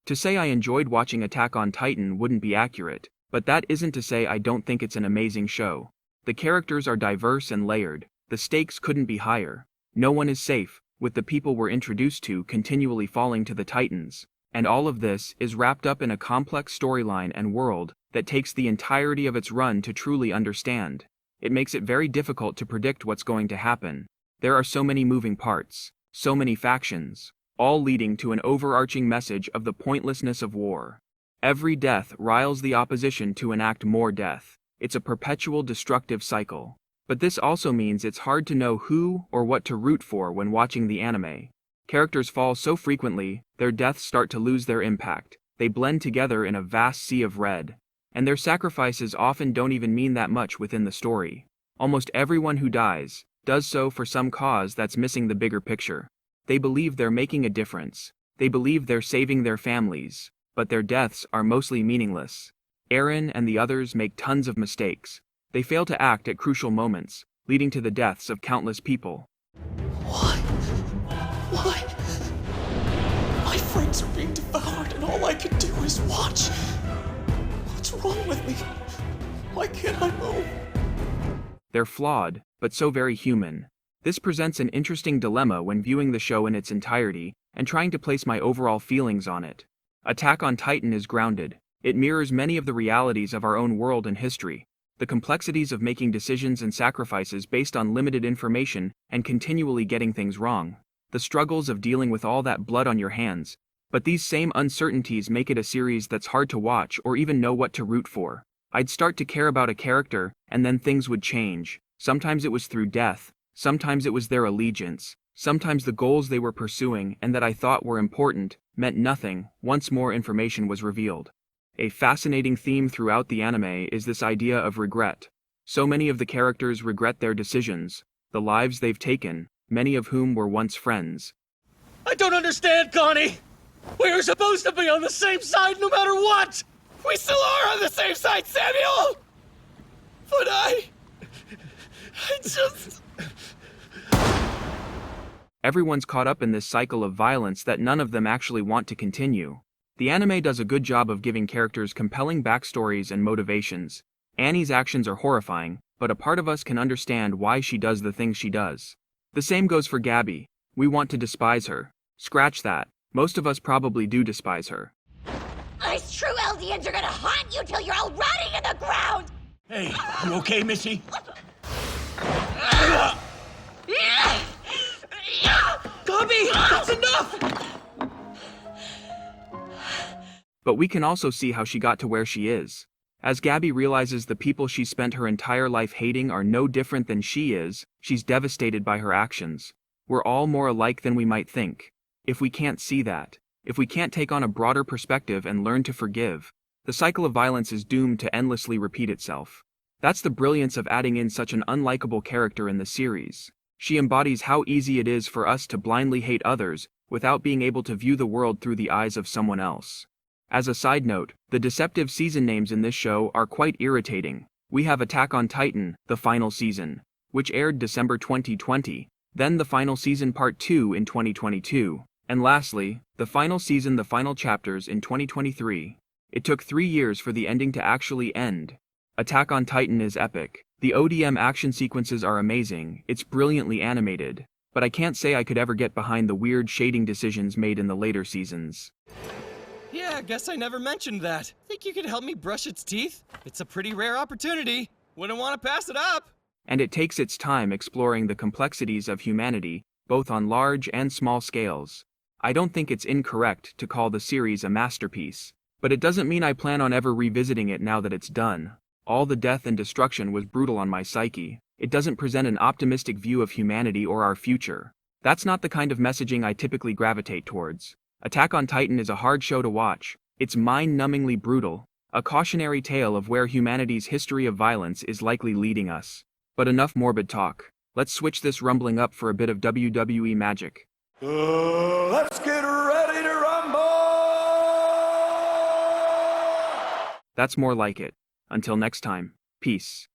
To say I enjoyed watching Attack on Titan wouldn't be accurate, but that isn't to say I don't think it's an amazing show. The characters are diverse and layered, the stakes couldn't be higher. No one is safe, with the people we're introduced to continually falling to the Titans. And all of this is wrapped up in a complex storyline and world that takes the entirety of its run to truly understand. It makes it very difficult to predict what's going to happen. There are so many moving parts, so many factions, all leading to an overarching message of the pointlessness of war. Every death riles the opposition to enact more death. It's a perpetual destructive cycle. But this also means it's hard to know who or what to root for when watching the anime. Characters fall so frequently, their deaths start to lose their impact. They blend together in a vast sea of red. And their sacrifices often don't even mean that much within the story. Almost everyone who dies does so for some cause that's missing the bigger picture. They believe they're making a difference. They believe they're saving their families, but their deaths are mostly meaningless. Eren and the others make tons of mistakes. They fail to act at crucial moments, leading to the deaths of countless people. Why? Why? My friends are being devoured and all I can do is watch. What's wrong with me? Why can't I move? They're flawed, but so very human. This presents an interesting dilemma when viewing the show in its entirety and trying to place my overall feelings on it. Attack on Titan is grounded. It mirrors many of the realities of our own world and history. The complexities of making decisions and sacrifices based on limited information and continually getting things wrong. The struggles of dealing with all that blood on your hands. But these same uncertainties make it a series that's hard to watch or even know what to root for. I'd start to care about a character, and then things would change. Sometimes it was through death, sometimes it was their allegiance, sometimes the goals they were pursuing and that I thought were important meant nothing once more information was revealed. A fascinating theme throughout the anime is this idea of regret. So many of the characters regret their decisions, the lives they've taken, many of whom were once friends. I don't understand, Connie! We were supposed to be on the same side no matter what! We still are on the same side, Samuel! But I just... Everyone's caught up in this cycle of violence that none of them actually want to continue. The anime does a good job of giving characters compelling backstories and motivations. Annie's actions are horrifying, but a part of us can understand why she does the things she does. The same goes for Gabby. We want to despise her. Scratch that. Most of us probably do despise her. Us true Eldians are gonna haunt you till you're all rotting in the ground! Hey, you okay, Missy? Gabby, that's enough! But we can also see how she got to where she is. As Gabby realizes the people she spent her entire life hating are no different than she is, she's devastated by her actions. We're all more alike than we might think. If we can't see that, if we can't take on a broader perspective and learn to forgive, the cycle of violence is doomed to endlessly repeat itself. That's the brilliance of adding in such an unlikable character in the series. She embodies how easy it is for us to blindly hate others without being able to view the world through the eyes of someone else. As a side note, the deceptive season names in this show are quite irritating. We have Attack on Titan, the final season, which aired December 2020, then the final season part 2 in 2022, and lastly, the final season the final chapters in 2023. It took 3 years for the ending to actually end. Attack on Titan is epic. The ODM action sequences are amazing, it's brilliantly animated, but I can't say I could ever get behind the weird shading decisions made in the later seasons. Yeah, guess I never mentioned that. Think you could help me brush its teeth? It's a pretty rare opportunity. Wouldn't want to pass it up. And it takes its time exploring the complexities of humanity, both on large and small scales. I don't think it's incorrect to call the series a masterpiece, but it doesn't mean I plan on ever revisiting it now that it's done. All the death and destruction was brutal on my psyche. It doesn't present an optimistic view of humanity or our future. That's not the kind of messaging I typically gravitate towards. Attack on Titan is a hard show to watch. It's mind-numbingly brutal, a cautionary tale of where humanity's history of violence is likely leading us. But enough morbid talk. Let's switch this rumbling up for a bit of WWE magic. Let's get ready to rumble! That's more like it. Until next time, peace.